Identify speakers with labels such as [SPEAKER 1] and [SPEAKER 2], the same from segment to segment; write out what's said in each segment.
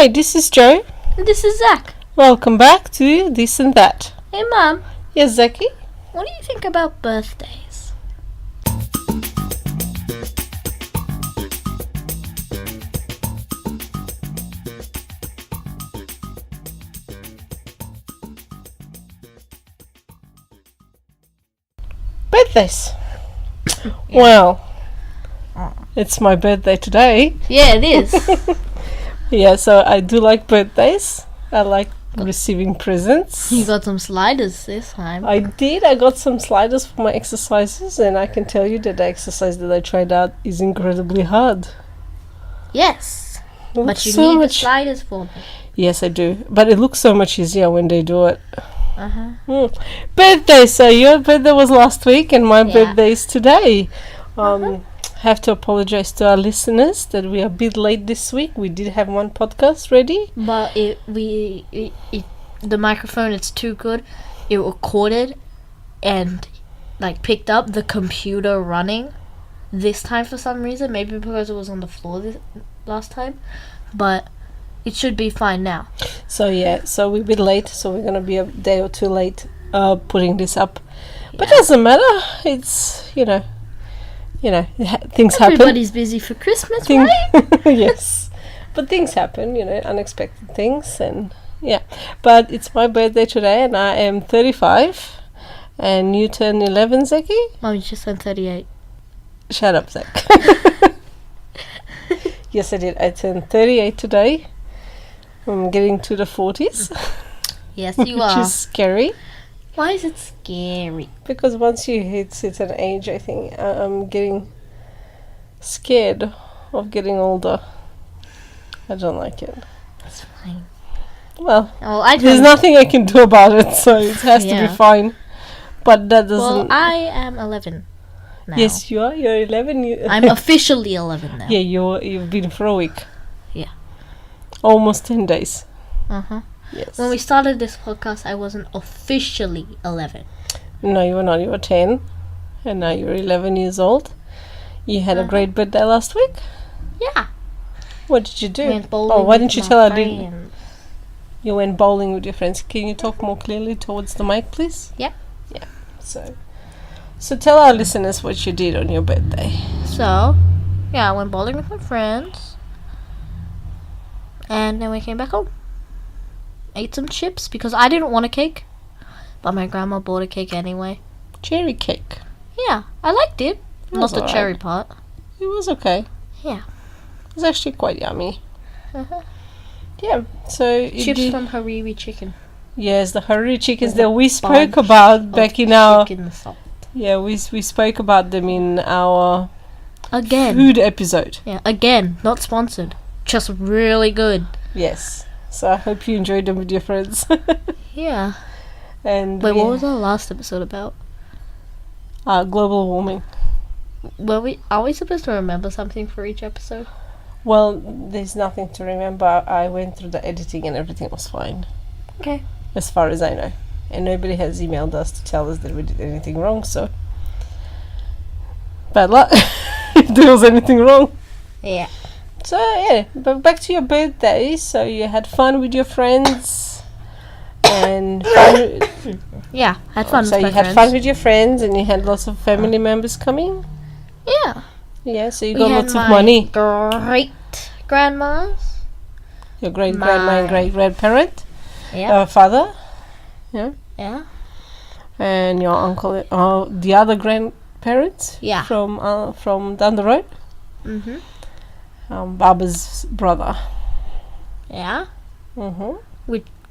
[SPEAKER 1] Hi, this is Joe.
[SPEAKER 2] And this is Zach.
[SPEAKER 1] Welcome back to This and That.
[SPEAKER 2] Hey, Mum.
[SPEAKER 1] Yes, Zachy?
[SPEAKER 2] What do you think about birthdays?
[SPEAKER 1] Birthdays. Well, it's my birthday today.
[SPEAKER 2] Yeah, it is.
[SPEAKER 1] Yeah, so I do like birthdays. I like receiving presents.
[SPEAKER 2] You got some sliders this time.
[SPEAKER 1] I did. I got some sliders for my exercises, and I can tell you that the exercise that I tried out is incredibly hard.
[SPEAKER 2] Yes.
[SPEAKER 1] It
[SPEAKER 2] But
[SPEAKER 1] looks
[SPEAKER 2] you
[SPEAKER 1] so
[SPEAKER 2] need the
[SPEAKER 1] much.
[SPEAKER 2] sliders for me.
[SPEAKER 1] Yes, I do. But it looks so much easier when they do it.
[SPEAKER 2] Uh-huh.
[SPEAKER 1] Birthday. So your birthday was last week, and my
[SPEAKER 2] Yeah.
[SPEAKER 1] birthday is today. Have to apologize to our listeners that we are a bit late this week. We did have one podcast ready.
[SPEAKER 2] But the microphone, it's too good. It recorded and picked up the computer running this time for some reason. Maybe because it was on the floor last time. But it should be fine now.
[SPEAKER 1] So we're a bit late. So we're gonna be a day or two late putting this up. But it doesn't matter. It's things happen.
[SPEAKER 2] Everybody's busy for Christmas,
[SPEAKER 1] Thing-
[SPEAKER 2] right?
[SPEAKER 1] Yes, but things happen, unexpected things, and yeah. But it's my birthday today, and I am 35, and you turn 11, Zachy.
[SPEAKER 2] Mum, you just turned 38.
[SPEAKER 1] Shut up, Zach. Yes, I did. I turned 38 today. I'm getting to the 40s,
[SPEAKER 2] Yes, you
[SPEAKER 1] which
[SPEAKER 2] are.
[SPEAKER 1] is scary.
[SPEAKER 2] Why is it scary?
[SPEAKER 1] Because once you hit certain age, I think I'm getting scared of getting older. I don't like it.
[SPEAKER 2] It's fine.
[SPEAKER 1] Well,
[SPEAKER 2] Well, I
[SPEAKER 1] there's
[SPEAKER 2] turned,
[SPEAKER 1] nothing I can do about it, so it has to
[SPEAKER 2] Yeah.
[SPEAKER 1] be fine. But that doesn't.
[SPEAKER 2] well, I am 11 now.
[SPEAKER 1] Yes, you are. You're 11.
[SPEAKER 2] I'm officially 11 now.
[SPEAKER 1] Yeah, you've been for a week.
[SPEAKER 2] Yeah.
[SPEAKER 1] Almost 10 days.
[SPEAKER 2] Uh-huh.
[SPEAKER 1] Yes.
[SPEAKER 2] When we started this podcast, I wasn't officially 11.
[SPEAKER 1] No, you were not. You were 10, and now you're 11 years old. You had a great birthday last week.
[SPEAKER 2] Yeah.
[SPEAKER 1] What did you do?
[SPEAKER 2] Went bowling
[SPEAKER 1] why
[SPEAKER 2] with
[SPEAKER 1] didn't you
[SPEAKER 2] my
[SPEAKER 1] tell her?
[SPEAKER 2] friends.
[SPEAKER 1] You went bowling with your friends. Can you talk more clearly towards the mic, please?
[SPEAKER 2] Yep.
[SPEAKER 1] Yeah. So tell our listeners what you did on your birthday.
[SPEAKER 2] So, yeah, I went bowling with my friends. And then we came back home. Ate some chips because I didn't want a cake. But my grandma bought a cake anyway.
[SPEAKER 1] Cherry cake.
[SPEAKER 2] Yeah, I liked it.
[SPEAKER 1] It
[SPEAKER 2] Not
[SPEAKER 1] was
[SPEAKER 2] the
[SPEAKER 1] alright.
[SPEAKER 2] cherry part.
[SPEAKER 1] It was okay.
[SPEAKER 2] Yeah.
[SPEAKER 1] It was actually quite yummy.
[SPEAKER 2] Uh-huh.
[SPEAKER 1] Yeah. So you
[SPEAKER 2] Chips
[SPEAKER 1] did.
[SPEAKER 2] from Hariri Chicken.
[SPEAKER 1] Yes, the Hariri chickens
[SPEAKER 2] With
[SPEAKER 1] that
[SPEAKER 2] a
[SPEAKER 1] we spoke
[SPEAKER 2] bunch
[SPEAKER 1] about back in our.
[SPEAKER 2] Chicken salt.
[SPEAKER 1] Yeah, we spoke about them in our
[SPEAKER 2] Again.
[SPEAKER 1] food episode.
[SPEAKER 2] Yeah, again, not sponsored. Just really good.
[SPEAKER 1] Yes. So I hope you enjoyed them with your friends.
[SPEAKER 2] Yeah.
[SPEAKER 1] And
[SPEAKER 2] Wait, what was our last episode about?
[SPEAKER 1] global warming.
[SPEAKER 2] Are we supposed to remember something for each episode?
[SPEAKER 1] Well, there's nothing to remember. I went through the editing and everything was fine,
[SPEAKER 2] Okay.
[SPEAKER 1] as far as I know. And nobody has emailed us to tell us that we did anything wrong, so bad luck if there was anything wrong.
[SPEAKER 2] Yeah.
[SPEAKER 1] So yeah, but back to your birthday. So you had fun with your friends, and
[SPEAKER 2] Yeah, had fun
[SPEAKER 1] so
[SPEAKER 2] with my
[SPEAKER 1] you had
[SPEAKER 2] friends.
[SPEAKER 1] fun with your friends, and you had lots of family members coming.
[SPEAKER 2] Yeah.
[SPEAKER 1] Yeah, so you
[SPEAKER 2] We
[SPEAKER 1] got
[SPEAKER 2] had
[SPEAKER 1] lots of
[SPEAKER 2] my
[SPEAKER 1] money.
[SPEAKER 2] great grandmas.
[SPEAKER 1] Your great grandma and
[SPEAKER 2] my-
[SPEAKER 1] great grandparent,
[SPEAKER 2] Yeah.
[SPEAKER 1] father,
[SPEAKER 2] Yeah.
[SPEAKER 1] and your uncle, the other grandparents.
[SPEAKER 2] Yeah.
[SPEAKER 1] From down the road.
[SPEAKER 2] Mhm.
[SPEAKER 1] Baba's brother.
[SPEAKER 2] Yeah.
[SPEAKER 1] Mhm.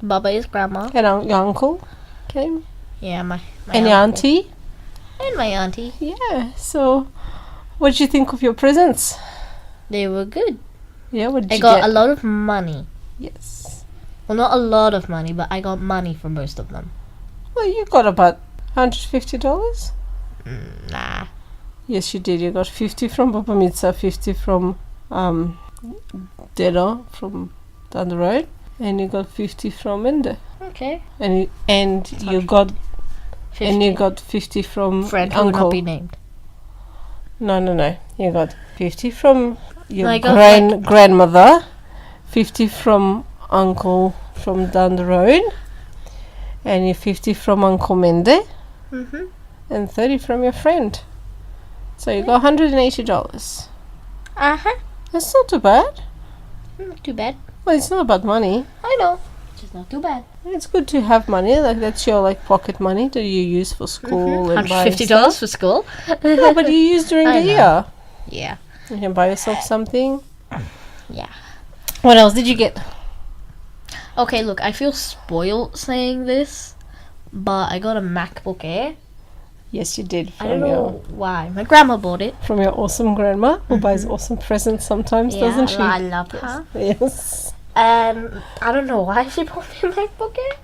[SPEAKER 2] Baba is grandma.
[SPEAKER 1] And your uncle came,
[SPEAKER 2] Yeah, my
[SPEAKER 1] and your
[SPEAKER 2] uncle.
[SPEAKER 1] auntie.
[SPEAKER 2] And my auntie.
[SPEAKER 1] Yeah. So, what did you think of your presents?
[SPEAKER 2] They were good.
[SPEAKER 1] Yeah. What did
[SPEAKER 2] I
[SPEAKER 1] you
[SPEAKER 2] got
[SPEAKER 1] get?
[SPEAKER 2] a lot of money.
[SPEAKER 1] Yes.
[SPEAKER 2] Well, not a lot of money, but I got money for most of them.
[SPEAKER 1] Well, you got about $150.
[SPEAKER 2] Nah.
[SPEAKER 1] Yes, you did. You got 50 from Baba Mitsa, 50 from Dedo from down the road, and you got 50 from Ende.
[SPEAKER 2] Okay.
[SPEAKER 1] And you got
[SPEAKER 2] 50.
[SPEAKER 1] and you got 50 from
[SPEAKER 2] friend who will
[SPEAKER 1] uncle.
[SPEAKER 2] not be named.
[SPEAKER 1] No. You got 50 from your
[SPEAKER 2] No, I got
[SPEAKER 1] grandmother, 50 from uncle from down the road, and your 50 from Uncle Mende, and 30 from your friend. So you got $180. That's not too bad.
[SPEAKER 2] Not too bad.
[SPEAKER 1] Well, it's not about money.
[SPEAKER 2] I know. Just not too bad.
[SPEAKER 1] It's good to have money. Like, that's your like pocket money that you use for school and buy
[SPEAKER 2] $150
[SPEAKER 1] stuff.
[SPEAKER 2] for school.
[SPEAKER 1] No, but you use during
[SPEAKER 2] I
[SPEAKER 1] the
[SPEAKER 2] know.
[SPEAKER 1] year.
[SPEAKER 2] Yeah.
[SPEAKER 1] You can buy yourself something.
[SPEAKER 2] Yeah.
[SPEAKER 1] What else did you get?
[SPEAKER 2] Okay, look, I feel spoiled saying this, but I got a MacBook Air.
[SPEAKER 1] Yes, you did
[SPEAKER 2] I don't
[SPEAKER 1] from
[SPEAKER 2] know why. My grandma bought it.
[SPEAKER 1] your awesome grandma who buys awesome presents sometimes, doesn't she?
[SPEAKER 2] I love her.
[SPEAKER 1] Yes.
[SPEAKER 2] And I don't know why she bought me a MacBook Air.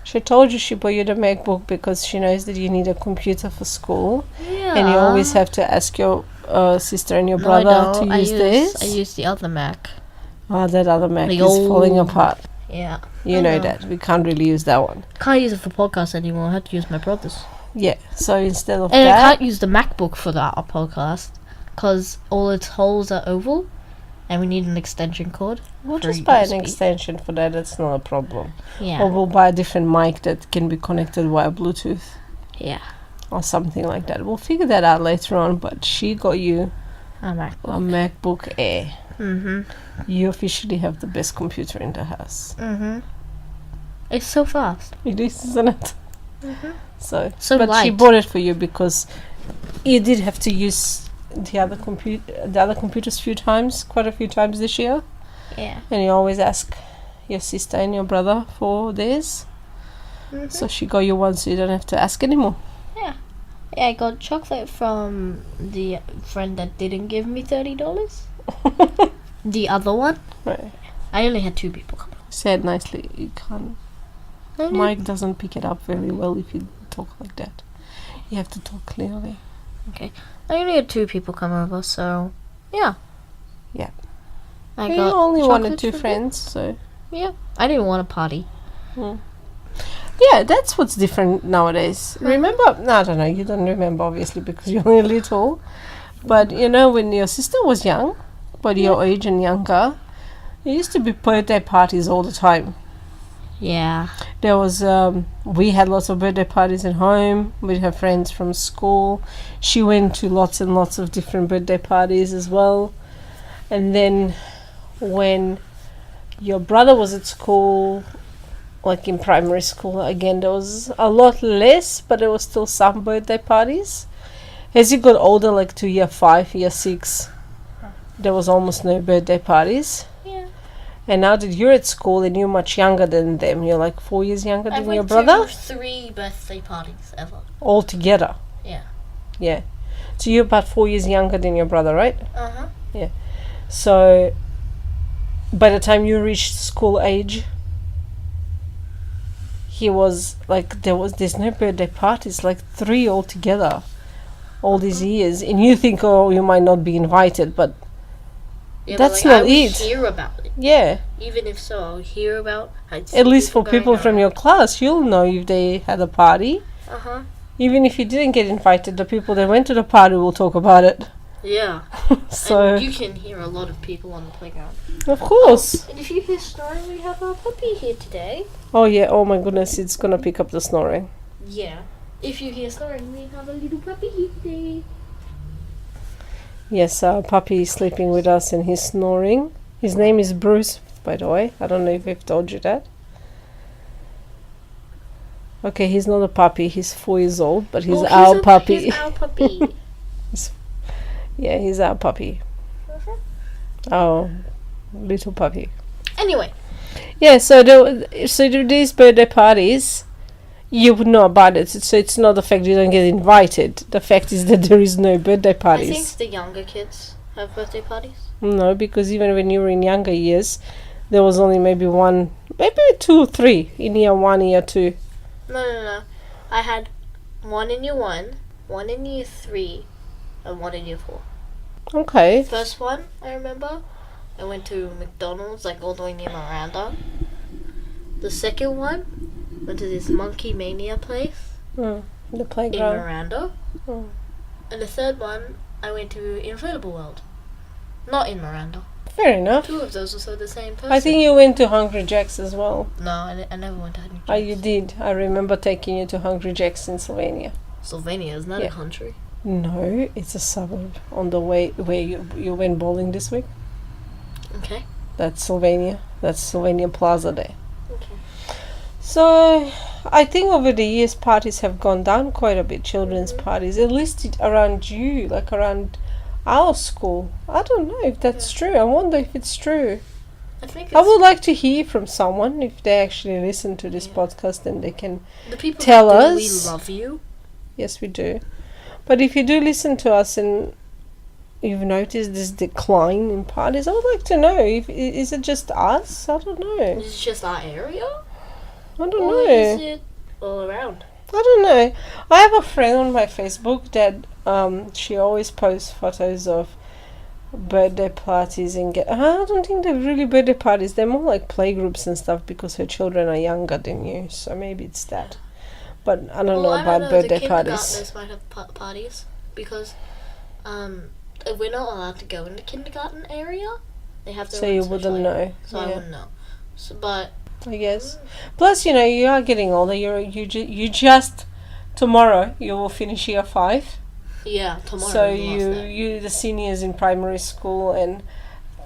[SPEAKER 1] She told you she bought you the MacBook because she knows that you need a computer for school,
[SPEAKER 2] Yeah.
[SPEAKER 1] and you always have to ask your sister and your
[SPEAKER 2] No, I
[SPEAKER 1] brother
[SPEAKER 2] don't.
[SPEAKER 1] to use this.
[SPEAKER 2] I use the other Mac.
[SPEAKER 1] Oh, that other Mac
[SPEAKER 2] The
[SPEAKER 1] is falling
[SPEAKER 2] old-
[SPEAKER 1] apart.
[SPEAKER 2] Yeah.
[SPEAKER 1] You
[SPEAKER 2] I
[SPEAKER 1] know
[SPEAKER 2] know.
[SPEAKER 1] that. We can't really use that one.
[SPEAKER 2] Can't use it for podcasts anymore. I have to use my brother's.
[SPEAKER 1] Yeah, so instead of
[SPEAKER 2] And I
[SPEAKER 1] that,
[SPEAKER 2] can't use the MacBook for that podcast because all its holes are oval and we need an extension cord.
[SPEAKER 1] we'll
[SPEAKER 2] for
[SPEAKER 1] just buy an
[SPEAKER 2] USB.
[SPEAKER 1] extension for that. That's not a problem.
[SPEAKER 2] Yeah.
[SPEAKER 1] Or we'll buy a different mic that can be connected via Bluetooth
[SPEAKER 2] Yeah.
[SPEAKER 1] or something like that. We'll figure that out later on, but she got you
[SPEAKER 2] A MacBook.
[SPEAKER 1] a MacBook Air.
[SPEAKER 2] Mm-hmm.
[SPEAKER 1] You officially have the best computer in the house.
[SPEAKER 2] Mm-hmm. It's so fast.
[SPEAKER 1] It is, isn't it?
[SPEAKER 2] Mhm.
[SPEAKER 1] So,
[SPEAKER 2] So
[SPEAKER 1] but she
[SPEAKER 2] light.
[SPEAKER 1] bought it for you because you did have to use the other computers quite a few times this year,
[SPEAKER 2] Yeah.
[SPEAKER 1] and you always ask your sister and your brother for theirs.
[SPEAKER 2] Mhm.
[SPEAKER 1] So she got you one, so you don't have to ask anymore.
[SPEAKER 2] Yeah, I got chocolate from the friend that didn't give me $30. The other one.
[SPEAKER 1] Right.
[SPEAKER 2] I only had 2 people come.
[SPEAKER 1] Say it nicely. You can't. Mike doesn't pick it up very well if you talk like that. You have to talk clearly.
[SPEAKER 2] I only had 2 people come over, so yeah.
[SPEAKER 1] Yeah.
[SPEAKER 2] I
[SPEAKER 1] You
[SPEAKER 2] got
[SPEAKER 1] only wanted
[SPEAKER 2] chocolate
[SPEAKER 1] 2
[SPEAKER 2] from them.
[SPEAKER 1] friends, so.
[SPEAKER 2] Yeah, I didn't want a party.
[SPEAKER 1] Yeah, that's what's different nowadays. Remember? No, I don't know. You don't remember, obviously, because you're only little. But, you know, when your sister was young, but your age and younger, there used to be birthday parties all the time.
[SPEAKER 2] Yeah.
[SPEAKER 1] There was, we had lots of birthday parties at home with her friends from school. She went to lots and lots of different birthday parties as well. And then when your brother was at school, like in primary school, again, there was a lot less, but there was still some birthday parties. As you got older, like to year 5, year 6, there was almost no birthday parties.
[SPEAKER 2] Yeah.
[SPEAKER 1] And now that you're at school and you're much younger than them, you're like 4 years younger than your brother?
[SPEAKER 2] 3 birthday parties ever.
[SPEAKER 1] All together.
[SPEAKER 2] Yeah.
[SPEAKER 1] Yeah. So you're about 4 years younger than your brother, right?
[SPEAKER 2] Uh-huh.
[SPEAKER 1] So by the time you reached school age, he was like, there's no birthday parties, like 3 altogether, all these years. And you think, oh, you might not be invited, but
[SPEAKER 2] Yeah,
[SPEAKER 1] That's
[SPEAKER 2] but, like,
[SPEAKER 1] not
[SPEAKER 2] I would
[SPEAKER 1] it.
[SPEAKER 2] hear about it.
[SPEAKER 1] yeah,
[SPEAKER 2] Even if so, I'll hear about.
[SPEAKER 1] at least for people from your class, you'll know if they had a party.
[SPEAKER 2] Uh-huh.
[SPEAKER 1] Even if you didn't get invited, the people that went to the party will talk about it.
[SPEAKER 2] Yeah.
[SPEAKER 1] So,
[SPEAKER 2] And you can hear a lot of people on the playground.
[SPEAKER 1] of course.
[SPEAKER 2] And if you hear snoring, we have our puppy here today.
[SPEAKER 1] Oh yeah, oh my goodness, it's gonna pick up the snoring.
[SPEAKER 2] Yeah. If you hear snoring, we have a little puppy here today.
[SPEAKER 1] Yes, our puppy is sleeping with us and he's snoring. His name is Bruce, by the way. I don't know if I've told you that. Okay, he's not a puppy, he's 4 years old, but he's our puppy.
[SPEAKER 2] He's our puppy.
[SPEAKER 1] Yeah, he's our puppy. Our little puppy.
[SPEAKER 2] Anyway.
[SPEAKER 1] Yeah, so these birthday parties, you would know about it. So it's not the fact you don't get invited. The fact is that there is no birthday
[SPEAKER 2] I think
[SPEAKER 1] parties.
[SPEAKER 2] the younger kids have birthday parties.
[SPEAKER 1] No, because even when you were in younger years, there was only maybe 2 or 3 in year 1, year 2.
[SPEAKER 2] No. I had 1 in year 1, 1 in year 3, and 1 in year 4.
[SPEAKER 1] Okay.
[SPEAKER 2] First one, I remember, I went to McDonald's, like all the way near Miranda. The second one, went to this Monkey Mania place
[SPEAKER 1] The
[SPEAKER 2] in
[SPEAKER 1] playground.
[SPEAKER 2] Miranda.
[SPEAKER 1] Mm.
[SPEAKER 2] And the third one, I went to Inflatable World. Not in Miranda.
[SPEAKER 1] Fair enough.
[SPEAKER 2] 2 of those are the same person.
[SPEAKER 1] I think you went to Hungry Jack's as well.
[SPEAKER 2] No, I never went to Hungry Jack's.
[SPEAKER 1] Oh, you did. I remember taking you to Hungry Jack's in Sylvania.
[SPEAKER 2] Sylvania, isn't that
[SPEAKER 1] Yeah.
[SPEAKER 2] a country?
[SPEAKER 1] No, it's a suburb on the way where you went bowling this week.
[SPEAKER 2] Okay.
[SPEAKER 1] That's Sylvania. That's Sylvania Plaza there.
[SPEAKER 2] Okay.
[SPEAKER 1] So, I think over the years parties have gone down quite a bit. Children's parties, at least around you, like around our school. I don't know if that's true. I wonder if it's true.
[SPEAKER 2] I think
[SPEAKER 1] I would like to hear from someone if they actually listen to this podcast and they can.
[SPEAKER 2] the people
[SPEAKER 1] tell
[SPEAKER 2] that do,
[SPEAKER 1] us.
[SPEAKER 2] we love you.
[SPEAKER 1] Yes, we do. But if you do listen to us and you've noticed this decline in parties, I would like to know. Is it just us? I don't know.
[SPEAKER 2] Is it just our area?
[SPEAKER 1] I don't
[SPEAKER 2] Or
[SPEAKER 1] know.
[SPEAKER 2] is it all around?
[SPEAKER 1] I don't know. I have a friend on my Facebook that she always posts photos of birthday parties and I don't think they're really birthday parties. They're more like playgroups and stuff because her children are younger than you. So maybe it's that. But I don't know about birthday
[SPEAKER 2] the
[SPEAKER 1] parties.
[SPEAKER 2] kindergartners might have parties because we're not allowed to go in the kindergarten area. They have their
[SPEAKER 1] So
[SPEAKER 2] own
[SPEAKER 1] you
[SPEAKER 2] special
[SPEAKER 1] wouldn't
[SPEAKER 2] area.
[SPEAKER 1] know.
[SPEAKER 2] So I
[SPEAKER 1] Yeah.
[SPEAKER 2] wouldn't know. So, but
[SPEAKER 1] I guess. Plus, you know, you are getting older. You just tomorrow you will finish year 5.
[SPEAKER 2] yeah, tomorrow.
[SPEAKER 1] So
[SPEAKER 2] we lost that.
[SPEAKER 1] you the seniors in primary school and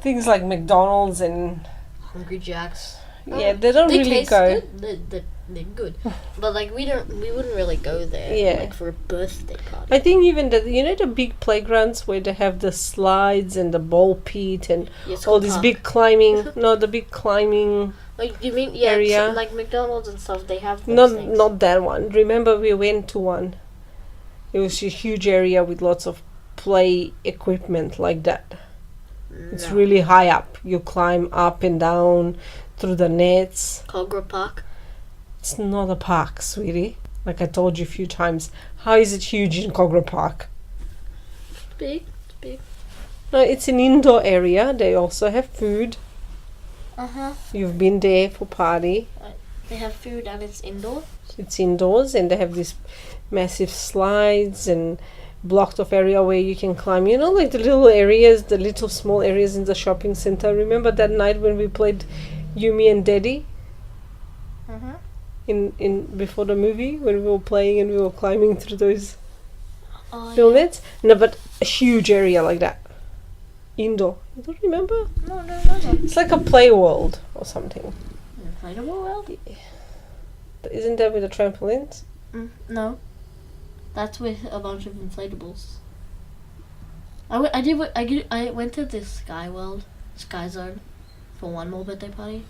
[SPEAKER 1] things like McDonald's and
[SPEAKER 2] Hungry Jacks.
[SPEAKER 1] yeah, they don't really
[SPEAKER 2] taste
[SPEAKER 1] go.
[SPEAKER 2] good. They're good, but like we wouldn't really go there.
[SPEAKER 1] Yeah.
[SPEAKER 2] Like for a birthday party.
[SPEAKER 1] I think even the big playgrounds where they have the slides and the ball pit and
[SPEAKER 2] Yes,
[SPEAKER 1] all this
[SPEAKER 2] park.
[SPEAKER 1] big climbing. No, the big climbing.
[SPEAKER 2] Like you mean yeah,
[SPEAKER 1] area.
[SPEAKER 2] so, like McDonald's and stuff. They have those things.
[SPEAKER 1] Not that one. Remember we went to one. It was a huge area with lots of play equipment like that. It's
[SPEAKER 2] No.
[SPEAKER 1] really high up. You climb up and down through the nets.
[SPEAKER 2] Cogra Park.
[SPEAKER 1] It's not a park, sweetie. Like I told you a few times. How is it huge in Cogra Park?
[SPEAKER 2] Big. It's big.
[SPEAKER 1] No, it's an indoor area. They also have food.
[SPEAKER 2] Uh-huh.
[SPEAKER 1] You've been there for party.
[SPEAKER 2] They have food and it's indoor.
[SPEAKER 1] It's indoors and they have these massive slides and blocked off area where you can climb. You know, like the little areas, the little small areas in the shopping center. Remember that night when we played Yumi and Daddy
[SPEAKER 2] Uh-huh.
[SPEAKER 1] in before the movie when we were playing and we were climbing through those
[SPEAKER 2] Oh,
[SPEAKER 1] little nets? No, but a huge area like that. Indoor. You don't remember?
[SPEAKER 2] No.
[SPEAKER 1] It's like a play world or something.
[SPEAKER 2] Inflatable world?
[SPEAKER 1] Isn't that with the trampolines?
[SPEAKER 2] No. That's with a bunch of inflatables. I went to this Sky Zone, for one more birthday party.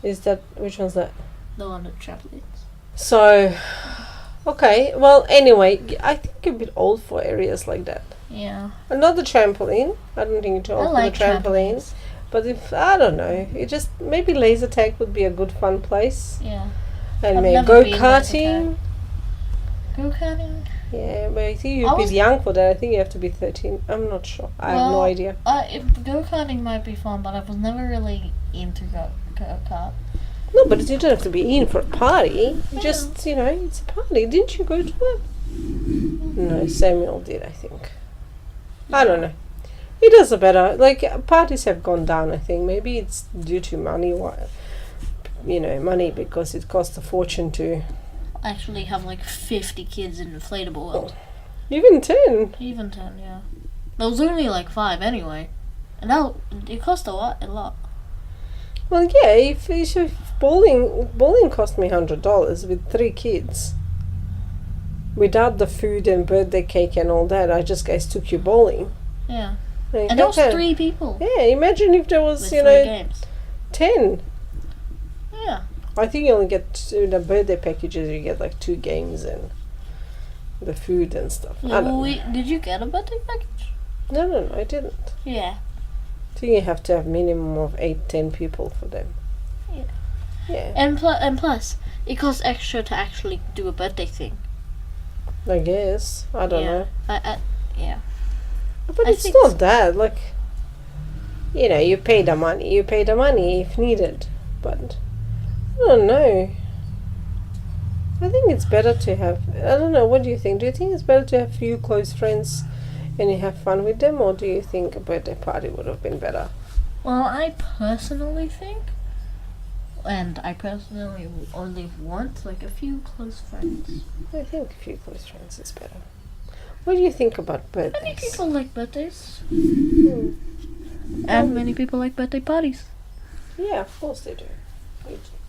[SPEAKER 1] Is that which one's that?
[SPEAKER 2] The one with trampolines.
[SPEAKER 1] So, okay. Well, anyway, I think you're a bit old for areas like that.
[SPEAKER 2] Yeah.
[SPEAKER 1] Another trampoline. I don't think you're too
[SPEAKER 2] I
[SPEAKER 1] old
[SPEAKER 2] like
[SPEAKER 1] for the trampoline. But if I don't know, it just maybe laser tag would be a good fun place.
[SPEAKER 2] Yeah.
[SPEAKER 1] And
[SPEAKER 2] I've
[SPEAKER 1] maybe
[SPEAKER 2] never
[SPEAKER 1] go
[SPEAKER 2] been
[SPEAKER 1] karting.
[SPEAKER 2] Go-karting?
[SPEAKER 1] Yeah, but I think you're
[SPEAKER 2] I
[SPEAKER 1] a bit
[SPEAKER 2] was-
[SPEAKER 1] young for that. I think you have to be 13. I'm not sure. I have no
[SPEAKER 2] Well,
[SPEAKER 1] idea.
[SPEAKER 2] Go-karting might be fun, but I was never really into go-kart.
[SPEAKER 1] No, but you don't have to be in for a party.
[SPEAKER 2] Yeah.
[SPEAKER 1] Just, it's a party. Didn't you go to that? No, Samuel did, I think. I don't know. It doesn't matter. Like, parties have gone down, I think. Maybe it's due to money. Money because it costs a fortune to...
[SPEAKER 2] Actually have like 50 kids in inflatable world.
[SPEAKER 1] Even 10.
[SPEAKER 2] Even 10, yeah. There was only like 5 anyway. And now it cost a lot.
[SPEAKER 1] Well, yeah, if bowling cost me $100 with 3 kids. Without the food and birthday cake and all that, I just guys took you bowling.
[SPEAKER 2] Yeah.
[SPEAKER 1] Like,
[SPEAKER 2] And there was
[SPEAKER 1] okay.
[SPEAKER 2] 3 people.
[SPEAKER 1] Yeah, imagine if there was,
[SPEAKER 2] With 3 games.
[SPEAKER 1] 10.
[SPEAKER 2] Yeah.
[SPEAKER 1] I think you only get the birthday packages. You get like 2 games and the food and stuff. I don't know.
[SPEAKER 2] Did you get a birthday package?
[SPEAKER 1] No, I didn't.
[SPEAKER 2] Yeah.
[SPEAKER 1] I think you have to have minimum of 8-10 people for them.
[SPEAKER 2] Yeah.
[SPEAKER 1] Yeah,
[SPEAKER 2] And plus, it costs extra to actually do a birthday thing.
[SPEAKER 1] I guess. I don't know.
[SPEAKER 2] Yeah.
[SPEAKER 1] But
[SPEAKER 2] I
[SPEAKER 1] it's
[SPEAKER 2] think
[SPEAKER 1] not that. Like, you pay the money. You pay the money if needed. But I don't know. I think it's better to have... I don't know. What do you think? Do you think it's better to have few close friends and you have fun with them? Or do you think a birthday party would have been better?
[SPEAKER 2] Well, I personally think, and I personally only want like a few close friends.
[SPEAKER 1] I think a few close friends is better. What do you think about birthdays?
[SPEAKER 2] Many people like birthdays,
[SPEAKER 1] Hmm.
[SPEAKER 2] and many people like birthday parties.
[SPEAKER 1] Yeah, of course they do.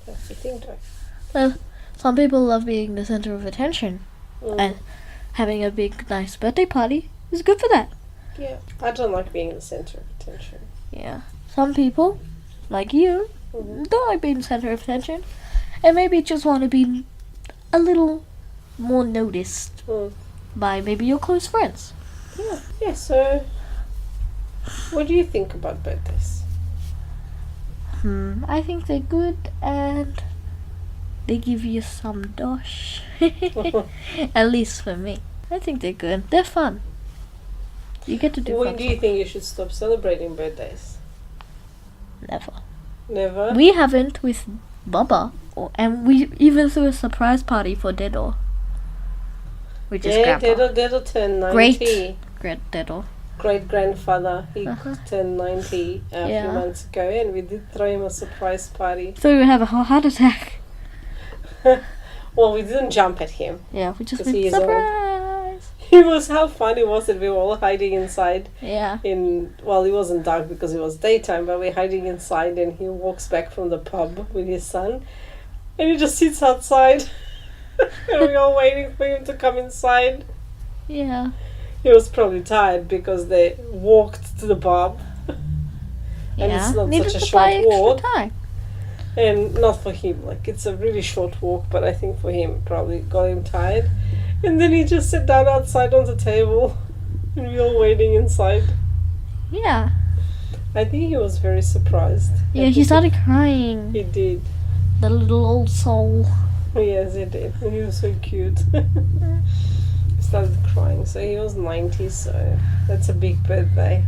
[SPEAKER 1] That's the thing, though.
[SPEAKER 2] Well, some people love being the center of attention,
[SPEAKER 1] Mm.
[SPEAKER 2] and having a big, nice birthday party is good for that.
[SPEAKER 1] Yeah, I don't like being the center of attention.
[SPEAKER 2] Yeah. Some people, like you,
[SPEAKER 1] Mhm.
[SPEAKER 2] don't like being the center of attention, and maybe just want to be a little more noticed
[SPEAKER 1] Mm.
[SPEAKER 2] by maybe your close friends.
[SPEAKER 1] Yeah, so what do you think about birthdays?
[SPEAKER 2] I think they're good, and they give you some dosh. At least for me. I think they're good. They're fun. You get to do
[SPEAKER 1] When
[SPEAKER 2] fun
[SPEAKER 1] do you think you should stop celebrating birthdays?
[SPEAKER 2] stuff. Never.
[SPEAKER 1] Never?
[SPEAKER 2] We haven't with Baba, and we even threw a surprise party for Dedo. Which is
[SPEAKER 1] Yeah,
[SPEAKER 2] Grandpa.
[SPEAKER 1] Dedo turned 90.
[SPEAKER 2] Great Dedo.
[SPEAKER 1] Great grandfather, he
[SPEAKER 2] Uh-huh.
[SPEAKER 1] turned 90 a
[SPEAKER 2] Yeah.
[SPEAKER 1] few months ago, and we did throw him a surprise party.
[SPEAKER 2] So we would have a heart attack.
[SPEAKER 1] Well, we didn't jump at him.
[SPEAKER 2] Yeah, we just
[SPEAKER 1] 'Cause he
[SPEAKER 2] went
[SPEAKER 1] is old.
[SPEAKER 2] surprise.
[SPEAKER 1] It was how funny was it? We were all hiding inside.
[SPEAKER 2] Yeah.
[SPEAKER 1] Well, it wasn't dark because it was daytime, but we're hiding inside, and he walks back from the pub with his son, and he just sits outside, and we're all waiting for him to come inside.
[SPEAKER 2] Yeah.
[SPEAKER 1] He was probably tired because they walked to the pub, and
[SPEAKER 2] Yeah.
[SPEAKER 1] it's not
[SPEAKER 2] Needed
[SPEAKER 1] such a
[SPEAKER 2] to buy
[SPEAKER 1] short
[SPEAKER 2] extra
[SPEAKER 1] walk,
[SPEAKER 2] time.
[SPEAKER 1] and not for him. Like it's a really short walk, but I think for him probably got him tired, and then he just sat down outside on the table, and we all waiting inside.
[SPEAKER 2] Yeah.
[SPEAKER 1] I think he was very surprised.
[SPEAKER 2] Yeah,
[SPEAKER 1] I
[SPEAKER 2] he
[SPEAKER 1] think
[SPEAKER 2] started crying.
[SPEAKER 1] He did.
[SPEAKER 2] The little old soul.
[SPEAKER 1] Yes, he did. And he was so cute. He started crying. So he was 90, so that's a big birthday.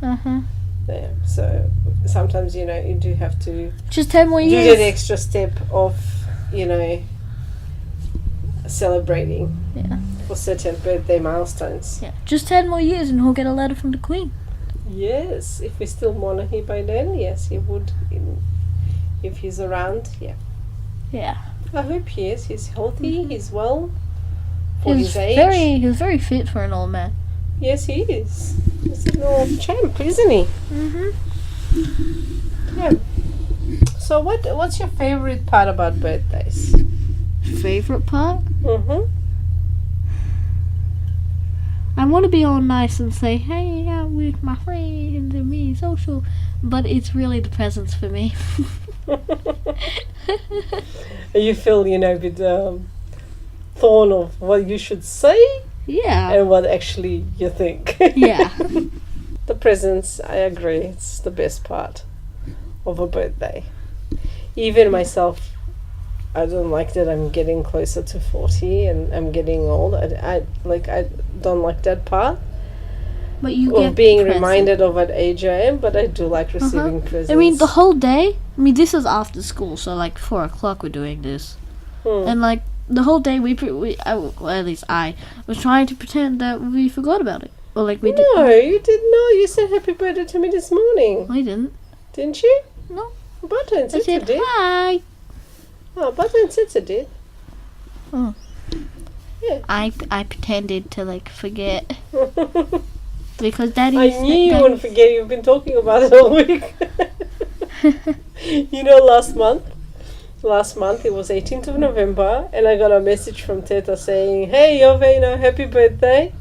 [SPEAKER 2] Uh-huh.
[SPEAKER 1] Yeah. So sometimes, you do have to
[SPEAKER 2] Just 10 more
[SPEAKER 1] do
[SPEAKER 2] years.
[SPEAKER 1] that extra step of, celebrating
[SPEAKER 2] Yeah.
[SPEAKER 1] for certain birthday milestones.
[SPEAKER 2] Yeah. Just 10 more years and he'll get a letter from the Queen.
[SPEAKER 1] Yes, if we're still monarchy by then, yes, he would. If he's around, yeah.
[SPEAKER 2] Yeah.
[SPEAKER 1] I hope he is. He's healthy.
[SPEAKER 2] Mhm.
[SPEAKER 1] He's well for his age.
[SPEAKER 2] He was very fit for an old man.
[SPEAKER 1] Yes, he is. He's an old champ, isn't he?
[SPEAKER 2] Mm-hmm.
[SPEAKER 1] Yeah. So what's your favorite part about birthdays?
[SPEAKER 2] Favorite part?
[SPEAKER 1] Mm-hmm.
[SPEAKER 2] I want to be all nice and say, hey, I'm with my friends and me social, but it's really the presents for me.
[SPEAKER 1] You feel, a bit thorn of what you should say
[SPEAKER 2] Yeah.
[SPEAKER 1] and what actually you think.
[SPEAKER 2] Yeah.
[SPEAKER 1] The presents, I agree, it's the best part of a birthday. Even myself, I don't like that I'm getting closer to 40 and I'm getting old. I don't like that part
[SPEAKER 2] But you
[SPEAKER 1] of
[SPEAKER 2] get
[SPEAKER 1] being
[SPEAKER 2] presents.
[SPEAKER 1] reminded of what age I am, but I do like receiving presents.
[SPEAKER 2] I mean, the whole day. I mean, this is after school, so like 4 o'clock we're doing this,
[SPEAKER 1] Hmm.
[SPEAKER 2] and like the whole day well, at least I was trying to pretend that we forgot about it, or like we did.
[SPEAKER 1] No, you didn't know. You said happy birthday to me this morning,
[SPEAKER 2] I didn't.
[SPEAKER 1] didn't you?
[SPEAKER 2] No.
[SPEAKER 1] Butter and
[SPEAKER 2] I
[SPEAKER 1] Sitsa
[SPEAKER 2] said
[SPEAKER 1] did.
[SPEAKER 2] hi.
[SPEAKER 1] Oh, Butter and Sitsa did.
[SPEAKER 2] Oh.
[SPEAKER 1] Yeah.
[SPEAKER 2] I pretended to like forget because Daddy.
[SPEAKER 1] I knew you wouldn't forget. You've been talking about it all week. Last month it was 18th of November, and I got a message from Teta saying, "Hey, Jovena, happy birthday."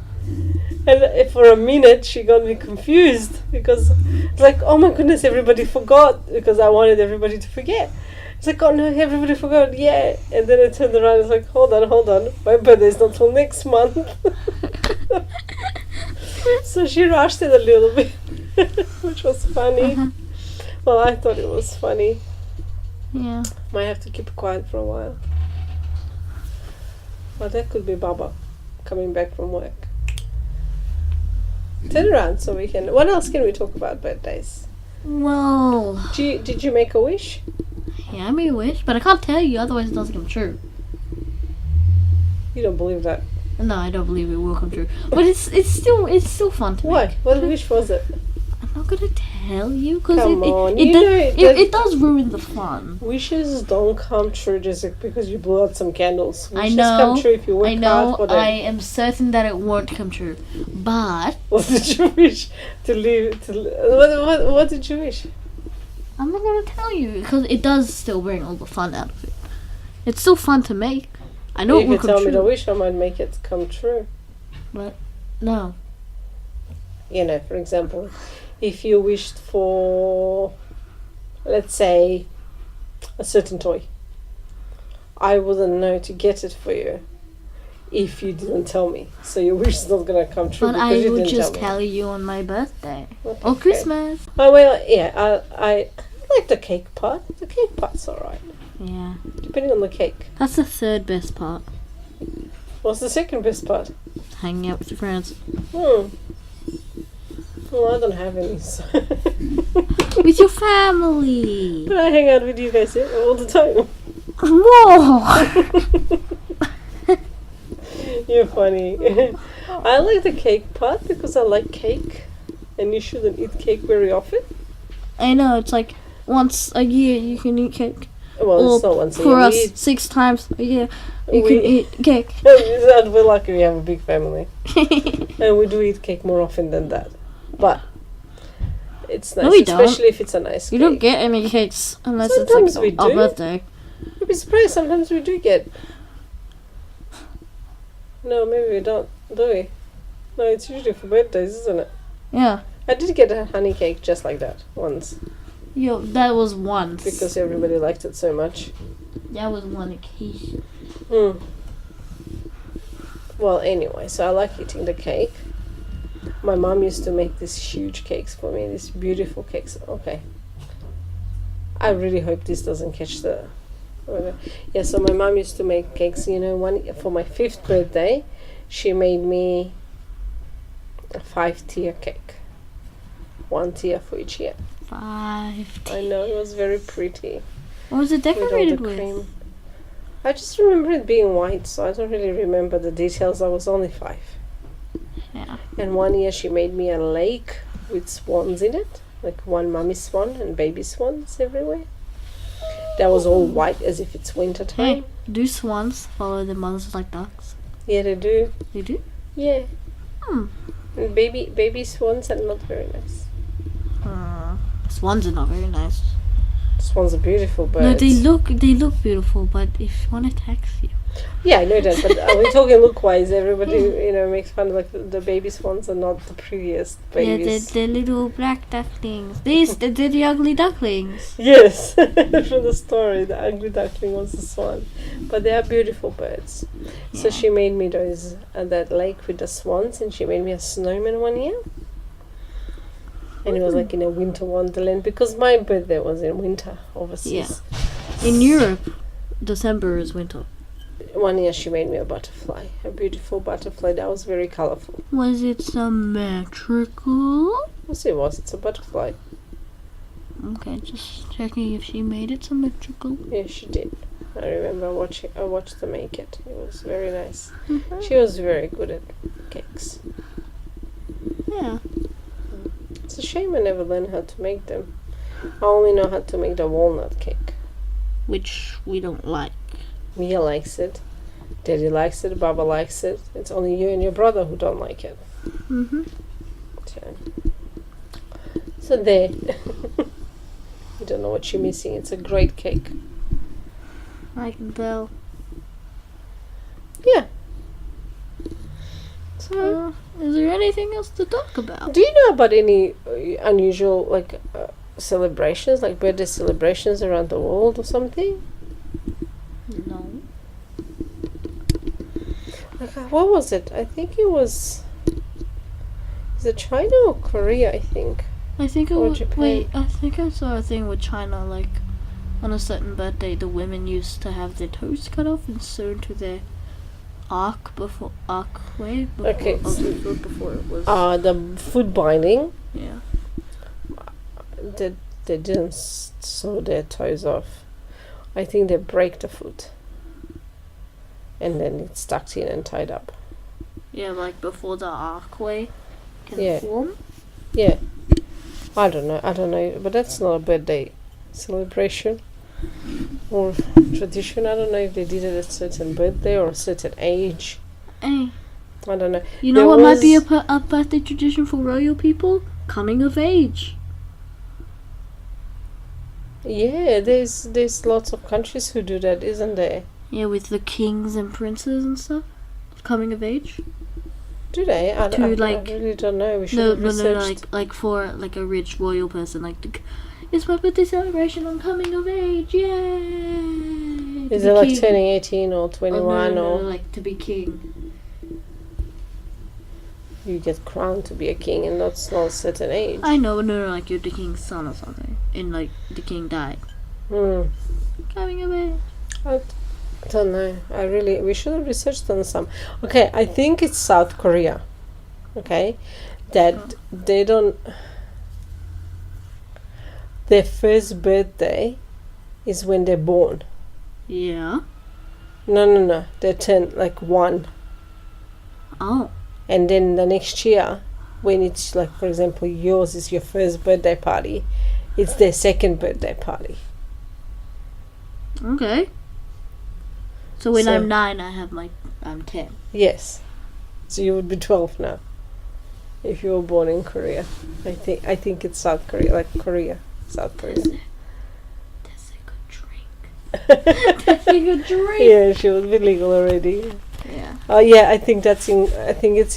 [SPEAKER 1] And for a minute, she got me confused because it's like, oh my goodness, everybody forgot, because I wanted everybody to forget. It's like, oh no, everybody forgot, yeah. And then I turned around, it's like, hold on, my birthday's not till next month. So she rushed it a little bit, which was funny.
[SPEAKER 2] Uh-huh.
[SPEAKER 1] Well, I thought it was funny.
[SPEAKER 2] Yeah.
[SPEAKER 1] Might have to keep quiet for a while. But that could be Baba coming back from work. Turn around so we can. What else can we talk about birthdays?
[SPEAKER 2] Well,
[SPEAKER 1] Did you make a wish?
[SPEAKER 2] yeah, I made a wish, but I can't tell you, otherwise it doesn't come true.
[SPEAKER 1] You don't believe that.
[SPEAKER 2] No, I don't believe it will come true. But it's still fun to
[SPEAKER 1] Why?
[SPEAKER 2] make.
[SPEAKER 1] What wish was it?
[SPEAKER 2] not gonna tell you because
[SPEAKER 1] Come on,
[SPEAKER 2] it does ruin the fun.
[SPEAKER 1] Wishes don't come true just because you blew out some candles.
[SPEAKER 2] I
[SPEAKER 1] Wishes
[SPEAKER 2] know.
[SPEAKER 1] come true if you work
[SPEAKER 2] I know.
[SPEAKER 1] hard for them.
[SPEAKER 2] I am certain that it won't come true. But
[SPEAKER 1] What did you wish to leave? What did you wish?
[SPEAKER 2] I'm not gonna tell you because it does still bring all the fun out of it. It's still fun to make. I know it
[SPEAKER 1] If
[SPEAKER 2] will
[SPEAKER 1] you
[SPEAKER 2] come
[SPEAKER 1] tell
[SPEAKER 2] true.
[SPEAKER 1] me the wish, I might make it come true.
[SPEAKER 2] No.
[SPEAKER 1] You know, for example, if you wished for, let's say, a certain toy, I wouldn't know to get it for you if you didn't tell me. So your wish is not gonna come true
[SPEAKER 2] But
[SPEAKER 1] because
[SPEAKER 2] I
[SPEAKER 1] you
[SPEAKER 2] would
[SPEAKER 1] didn't
[SPEAKER 2] just
[SPEAKER 1] tell me.
[SPEAKER 2] tell you on my birthday
[SPEAKER 1] Okay.
[SPEAKER 2] or Christmas.
[SPEAKER 1] Oh well, yeah, I like the cake part. The cake part's alright,
[SPEAKER 2] Yeah.
[SPEAKER 1] depending on the cake.
[SPEAKER 2] That's the third best part.
[SPEAKER 1] What's the second best part?
[SPEAKER 2] Hanging out with your friends.
[SPEAKER 1] Well, I don't have any. So.
[SPEAKER 2] With your family.
[SPEAKER 1] But I hang out with you guys all the time.
[SPEAKER 2] Whoa.
[SPEAKER 1] You're funny. I like the cake part because I like cake, and you shouldn't eat cake very often.
[SPEAKER 2] I know, it's like once a year you can eat cake.
[SPEAKER 1] Well,
[SPEAKER 2] Or
[SPEAKER 1] it's not once a
[SPEAKER 2] for
[SPEAKER 1] year.
[SPEAKER 2] us, 6 times a year you can eat cake.
[SPEAKER 1] We're lucky we have a big family, and we do eat cake more often than that. But it's nice,
[SPEAKER 2] No, we don't.
[SPEAKER 1] especially if it's a nice
[SPEAKER 2] You
[SPEAKER 1] cake.
[SPEAKER 2] don't get any cakes unless
[SPEAKER 1] Sometimes
[SPEAKER 2] it's
[SPEAKER 1] we
[SPEAKER 2] like our
[SPEAKER 1] do.
[SPEAKER 2] birthday.
[SPEAKER 1] You'd be surprised. Sometimes we do get. No, maybe we don't. Do we? No, it's usually for birthdays, isn't it?
[SPEAKER 2] Yeah.
[SPEAKER 1] I did get a honey cake just like that once
[SPEAKER 2] Yo, that was once.
[SPEAKER 1] because everybody liked it so much.
[SPEAKER 2] that was one occasion.
[SPEAKER 1] Mm. Well, anyway, so I like eating the cake. My mom used to make these huge cakes for me, these beautiful cakes. Okay. I really hope this doesn't catch the... Yeah, so my mom used to make cakes, you know, one for my 5th birthday, she made me a 5-tier cake. 1 tier for each year.
[SPEAKER 2] 5.
[SPEAKER 1] I know, it was very pretty.
[SPEAKER 2] What was it
[SPEAKER 1] With all
[SPEAKER 2] decorated
[SPEAKER 1] the
[SPEAKER 2] with?
[SPEAKER 1] cream. I just remember it being white, so I don't really remember the details. I was only 5.
[SPEAKER 2] Yeah.
[SPEAKER 1] And one year she made me a lake with swans in it, like one mummy swan and baby swans everywhere. That was all white as if it's winter time.
[SPEAKER 2] Hey, do swans follow their mothers like ducks?
[SPEAKER 1] Yeah, they do.
[SPEAKER 2] They do?
[SPEAKER 1] Yeah.
[SPEAKER 2] Hmm.
[SPEAKER 1] And baby swans are not very nice.
[SPEAKER 2] Swans are not very nice.
[SPEAKER 1] Swans are beautiful birds.
[SPEAKER 2] No, they look beautiful, but if one attacks you.
[SPEAKER 1] Yeah, I know that, but we're talking look-wise. Everybody, you know, makes fun of like the baby swans are not the prettiest
[SPEAKER 2] Yeah,
[SPEAKER 1] babies.
[SPEAKER 2] they're little black ducklings. They're the ugly ducklings.
[SPEAKER 1] Yes, from the story, the ugly duckling was the swan, but they are beautiful birds. So
[SPEAKER 2] Yeah.
[SPEAKER 1] she made me those that lake with the swans, and she made me a snowman one year. And it was like in a winter wonderland because my birthday was in winter overseas.
[SPEAKER 2] In Europe, December is winter.
[SPEAKER 1] One year she made me a butterfly, a beautiful butterfly that was very colorful.
[SPEAKER 2] Was it symmetrical?
[SPEAKER 1] Yes, it was. It's a butterfly.
[SPEAKER 2] Okay, just checking if she made it symmetrical.
[SPEAKER 1] Yeah, she did. I remember watching. I watched her make it. It was very nice. She was very good at cakes.
[SPEAKER 2] Yeah.
[SPEAKER 1] It's a shame I never learned how to make them. I only know how to make the walnut cake.
[SPEAKER 2] Which we don't like.
[SPEAKER 1] Mia likes it. Daddy likes it. Baba likes it. It's only you and your brother who don't like it.
[SPEAKER 2] Mm-hmm.
[SPEAKER 1] So there. You don't know what you're missing. It's a great cake.
[SPEAKER 2] I can tell.
[SPEAKER 1] Yeah.
[SPEAKER 2] So, is there anything else to talk about?
[SPEAKER 1] Do you know about any unusual celebrations, like birthday celebrations around the world or something?
[SPEAKER 2] No.
[SPEAKER 1] Like, what was it? I think it was... Is it China or Korea, I think?
[SPEAKER 2] I think it
[SPEAKER 1] Or
[SPEAKER 2] was.
[SPEAKER 1] Japan.
[SPEAKER 2] Wait, I think I saw a thing with China, like, on a certain birthday, the women used to have their toes cut off and sewn to their archway before,
[SPEAKER 1] Okay,
[SPEAKER 2] of the food before it was.
[SPEAKER 1] The food binding,
[SPEAKER 2] Yeah.
[SPEAKER 1] they didn't sew their toes off. I think they break the foot. And then it's stuck in and tied up.
[SPEAKER 2] Yeah, like before the archway can
[SPEAKER 1] Yeah.
[SPEAKER 2] form.
[SPEAKER 1] Yeah. I don't know, but that's not a birthday celebration or tradition. I don't know if they did it at a certain birthday or a certain age.
[SPEAKER 2] Hey,
[SPEAKER 1] I don't know.
[SPEAKER 2] you know
[SPEAKER 1] There
[SPEAKER 2] what might be
[SPEAKER 1] was-
[SPEAKER 2] a birthday tradition for royal people? Coming of age.
[SPEAKER 1] Yeah, there's lots of countries who do that, isn't there?
[SPEAKER 2] Yeah, with the kings and princes and stuff. Coming of age.
[SPEAKER 1] Do they? I
[SPEAKER 2] like-
[SPEAKER 1] really don't know. We should
[SPEAKER 2] No,
[SPEAKER 1] have
[SPEAKER 2] no, no,
[SPEAKER 1] researched.
[SPEAKER 2] like for like a rich royal person, like it's my birthday celebration. I'm coming of age, yay!
[SPEAKER 1] Is
[SPEAKER 2] To
[SPEAKER 1] it
[SPEAKER 2] be
[SPEAKER 1] like
[SPEAKER 2] king.
[SPEAKER 1] turning 18 or
[SPEAKER 2] Oh,
[SPEAKER 1] 21
[SPEAKER 2] no,
[SPEAKER 1] or
[SPEAKER 2] like to be king.
[SPEAKER 1] you get crowned to be a king and that's not a certain age?
[SPEAKER 2] I know, no, like you're the king's son or something, and like the king died. Coming of age.
[SPEAKER 1] I don't know. We should have researched on some. Okay, I think it's South Korea. Okay, that they don't. Their first birthday is when they're born.
[SPEAKER 2] Yeah.
[SPEAKER 1] No. They turn like 1.
[SPEAKER 2] Oh.
[SPEAKER 1] And then the next year, when it's like, for example, yours is your first birthday party, it's their second birthday party.
[SPEAKER 2] Okay. So when
[SPEAKER 1] So-
[SPEAKER 2] I'm 9, I'm 10.
[SPEAKER 1] Yes. So you would be 12 now. If you were born in Korea. I think it's South Korea, like Korea. South Korea.
[SPEAKER 2] That's a good drink. That's a good drink.
[SPEAKER 1] Yeah, she would be legal already.
[SPEAKER 2] Yeah.
[SPEAKER 1] Yeah, I think it's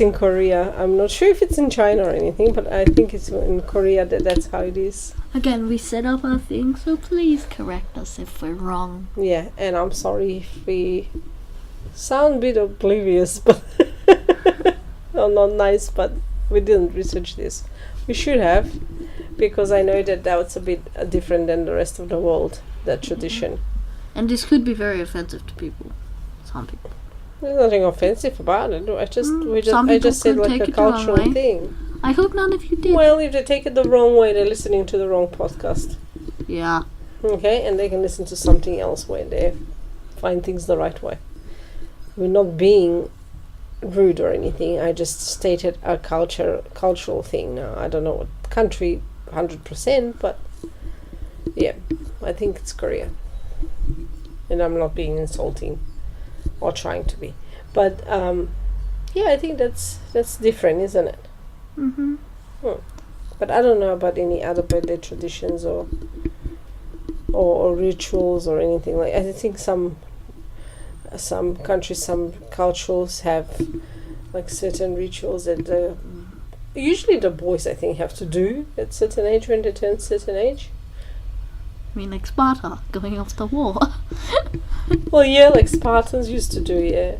[SPEAKER 1] in Korea. I'm not sure if it's in China or anything, but I think it's in Korea that's how it is.
[SPEAKER 2] Again, we set up our thing, so please correct us if we're wrong.
[SPEAKER 1] Yeah, and I'm sorry if we sound a bit oblivious, but no, not nice, but we didn't research this. We should have, because I know that was a bit different than the rest of the world, that tradition.
[SPEAKER 2] And this could be very offensive to people. Some people.
[SPEAKER 1] There's nothing offensive about it. I
[SPEAKER 2] some
[SPEAKER 1] just
[SPEAKER 2] people
[SPEAKER 1] said
[SPEAKER 2] could
[SPEAKER 1] like
[SPEAKER 2] take
[SPEAKER 1] a
[SPEAKER 2] it the wrong
[SPEAKER 1] cultural
[SPEAKER 2] way.
[SPEAKER 1] thing.
[SPEAKER 2] I hope none of you did.
[SPEAKER 1] Well, if they take it the wrong way, they're listening to the wrong podcast.
[SPEAKER 2] Yeah.
[SPEAKER 1] Okay, and they can listen to something else where they find things the right way. We're not being rude or anything. I just stated a cultural thing. Now I don't know what country 100%, but yeah, I think it's Korea, and I'm not being insulting or trying to be, but yeah, I think that's different, isn't it?
[SPEAKER 2] Mhm.
[SPEAKER 1] But I don't know about any other birthday traditions or rituals or anything like. I think some countries, some cultures have like certain rituals that usually the boys, I think, have to do at certain age when they turn certain age.
[SPEAKER 2] I mean, like Sparta going off the war.
[SPEAKER 1] Well, yeah, like Spartans used to do, yeah,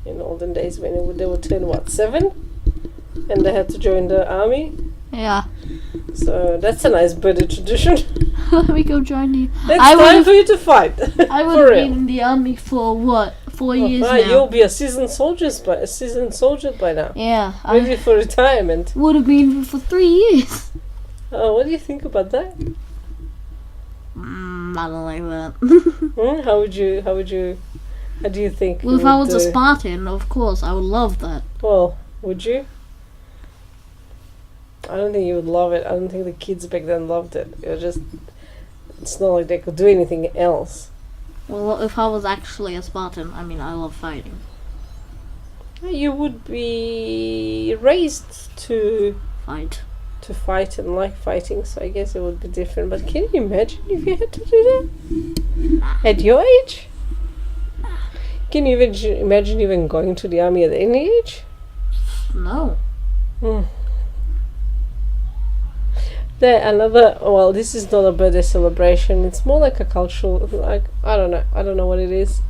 [SPEAKER 1] in olden days when they would turn 7, and they had to join the army.
[SPEAKER 2] Yeah.
[SPEAKER 1] So that's a nice birthday tradition.
[SPEAKER 2] Let me go join you.
[SPEAKER 1] It's
[SPEAKER 2] I
[SPEAKER 1] time
[SPEAKER 2] would've-
[SPEAKER 1] for you to fight.
[SPEAKER 2] I would
[SPEAKER 1] For
[SPEAKER 2] have
[SPEAKER 1] real.
[SPEAKER 2] been in the army for what? 4 years
[SPEAKER 1] Right,
[SPEAKER 2] now.
[SPEAKER 1] you'll be a seasoned soldier by now.
[SPEAKER 2] Yeah.
[SPEAKER 1] Ready for retirement.
[SPEAKER 2] Would have been for 3 years.
[SPEAKER 1] Oh, what do you think about that?
[SPEAKER 2] I don't like that.
[SPEAKER 1] How do you think?
[SPEAKER 2] Well,
[SPEAKER 1] you
[SPEAKER 2] if I
[SPEAKER 1] would
[SPEAKER 2] was a
[SPEAKER 1] do?
[SPEAKER 2] Spartan, of course, I would love that.
[SPEAKER 1] Well, would you? I don't think you would love it. I don't think the kids back then loved it. It's not like they could do anything else.
[SPEAKER 2] Well, if I was actually a Spartan, I mean, I love fighting.
[SPEAKER 1] You would be raised to fight and like fighting, so I guess it would be different. But can you imagine if you had to do that at your age? Can you even imagine even going to the army at any age?
[SPEAKER 2] No.
[SPEAKER 1] This is not a birthday celebration. It's more like a cultural, like, I don't know what it is,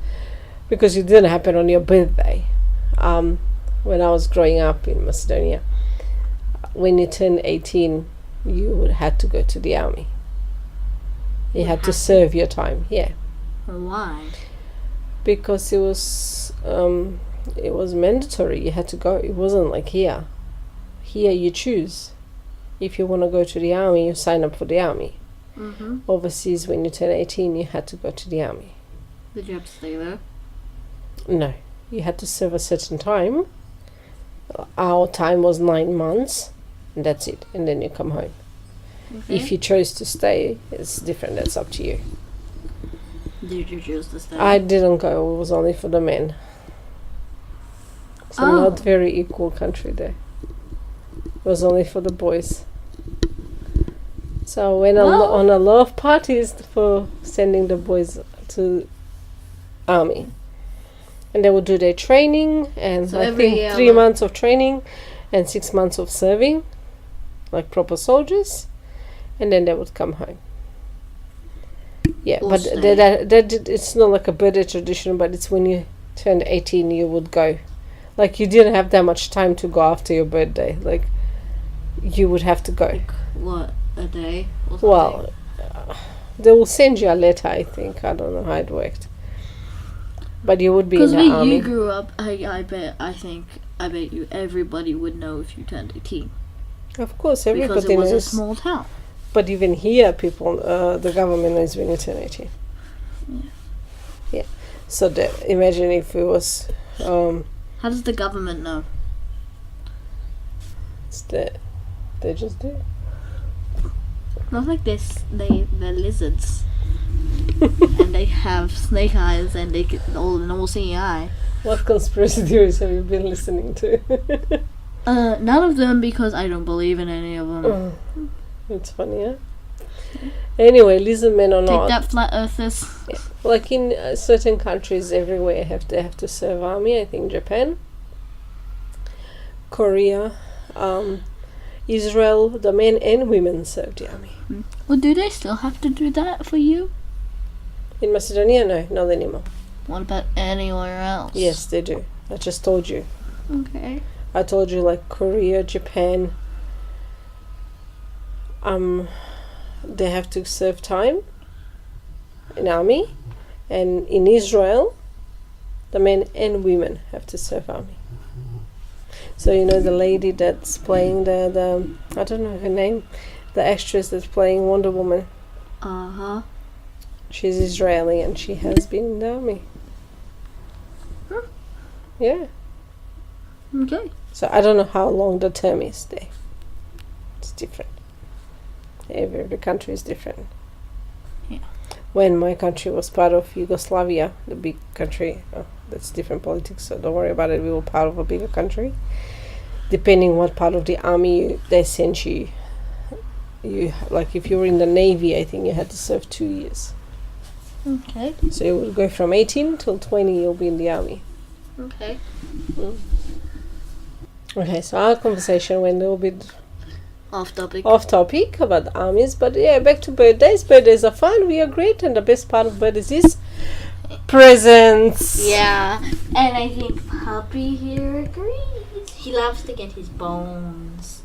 [SPEAKER 1] because it didn't happen on your birthday. When I was growing up in Macedonia, when you turned 18, you had to go to the army. You had to serve your time, yeah,
[SPEAKER 2] Why?
[SPEAKER 1] because it was mandatory. You had to go. It wasn't like here. Here you choose. If you want to go to the army, you sign up for the army.
[SPEAKER 2] Mm-hmm.
[SPEAKER 1] Overseas, when you turn 18, you had to go to the army.
[SPEAKER 2] Did you have to stay there?
[SPEAKER 1] No, you had to serve a certain time. Our time was 9 months, and that's it. And then you come home. If you chose to stay, it's different. That's up to you.
[SPEAKER 2] Did you choose to stay?
[SPEAKER 1] I didn't go. It was only for the men. So not very equal country there. It was only for the boys. So I went on a lot of parties for sending the boys to army. And they would do their training, and
[SPEAKER 2] So
[SPEAKER 1] I
[SPEAKER 2] every
[SPEAKER 1] think
[SPEAKER 2] year,
[SPEAKER 1] 3 months of training and 6 months of serving, like proper soldiers, and then they would come home. Yeah,
[SPEAKER 2] Or
[SPEAKER 1] but
[SPEAKER 2] stay.
[SPEAKER 1] it's not like a birthday tradition, but it's when you turned 18 you would go. Like, you didn't have that much time to go after your birthday. Like, you would have to go.
[SPEAKER 2] What, a day or something?
[SPEAKER 1] Well, they will send you a letter, I think. I don't know how it worked. But you would be in
[SPEAKER 2] Because
[SPEAKER 1] the
[SPEAKER 2] when
[SPEAKER 1] army.
[SPEAKER 2] you grew up, I bet you everybody would know if you turned 18.
[SPEAKER 1] Of course,
[SPEAKER 2] Because
[SPEAKER 1] everybody
[SPEAKER 2] it was a
[SPEAKER 1] knows.
[SPEAKER 2] small town.
[SPEAKER 1] But even here, people, the government knows when you turn 18. Yeah. So imagine if it was...
[SPEAKER 2] How does the government know?
[SPEAKER 1] they just do.
[SPEAKER 2] Not like this. They're lizards. And they have snake eyes and they get all seeing eye.
[SPEAKER 1] What conspiracy theories have you been listening to?
[SPEAKER 2] None of them, because I don't believe in any of them.
[SPEAKER 1] It's funny, yeah? Anyway, lizard men or
[SPEAKER 2] Take
[SPEAKER 1] not,
[SPEAKER 2] that, flat earthers.
[SPEAKER 1] like in certain countries everywhere they have to serve army. I think Japan, Korea, Israel, the men and women serve the army.
[SPEAKER 2] Well, do they still have to do that for you?
[SPEAKER 1] In Macedonia, no, not anymore.
[SPEAKER 2] What about anywhere else?
[SPEAKER 1] Yes, they do. I just told you.
[SPEAKER 2] Okay.
[SPEAKER 1] I told you, like Korea, Japan, they have to serve time in army, and in Israel, the men and women have to serve army. So you know the lady that's playing the I don't know her name, the actress that's playing Wonder Woman.
[SPEAKER 2] Uh-huh.
[SPEAKER 1] She's Israeli and she has been in the army.
[SPEAKER 2] Huh.
[SPEAKER 1] Yeah.
[SPEAKER 2] Okay.
[SPEAKER 1] So I don't know how long the term is there. It's different. Every country is different.
[SPEAKER 2] Yeah.
[SPEAKER 1] When my country was part of Yugoslavia, the big country, that's different politics, so don't worry about it. We were part of a bigger country. Depending what part of the army they sent you, like if you were in the Navy, I think you had to serve 2 years.
[SPEAKER 2] Okay.
[SPEAKER 1] So you would go from 18 till 20, you'll be in the army.
[SPEAKER 2] Okay.
[SPEAKER 1] Okay, so our conversation went a little bit
[SPEAKER 2] Off topic.
[SPEAKER 1] off topic about the armies, but yeah, back to birthdays. Birthdays are fun, we are great, and the best part of birthdays is presents.
[SPEAKER 2] Yeah, and I think Puppy here agrees. He loves to get his bones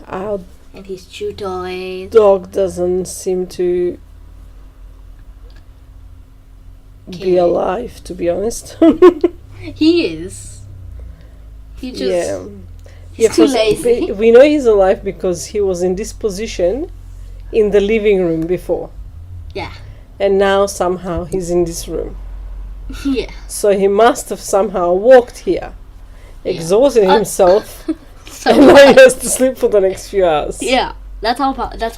[SPEAKER 1] Our
[SPEAKER 2] and his chew toys.
[SPEAKER 1] dog doesn't seem to be
[SPEAKER 2] Okay.
[SPEAKER 1] alive, to be honest.
[SPEAKER 2] He is. He just.
[SPEAKER 1] Yeah.
[SPEAKER 2] He's too
[SPEAKER 1] first,
[SPEAKER 2] lazy.
[SPEAKER 1] we know he's alive because he was in this position in the living room before.
[SPEAKER 2] Yeah.
[SPEAKER 1] And now somehow he's in this room.
[SPEAKER 2] Yeah.
[SPEAKER 1] So he must have somehow walked here, exhausted himself,
[SPEAKER 2] So
[SPEAKER 1] and now he has to sleep for the next few hours.
[SPEAKER 2] yeah, that's how.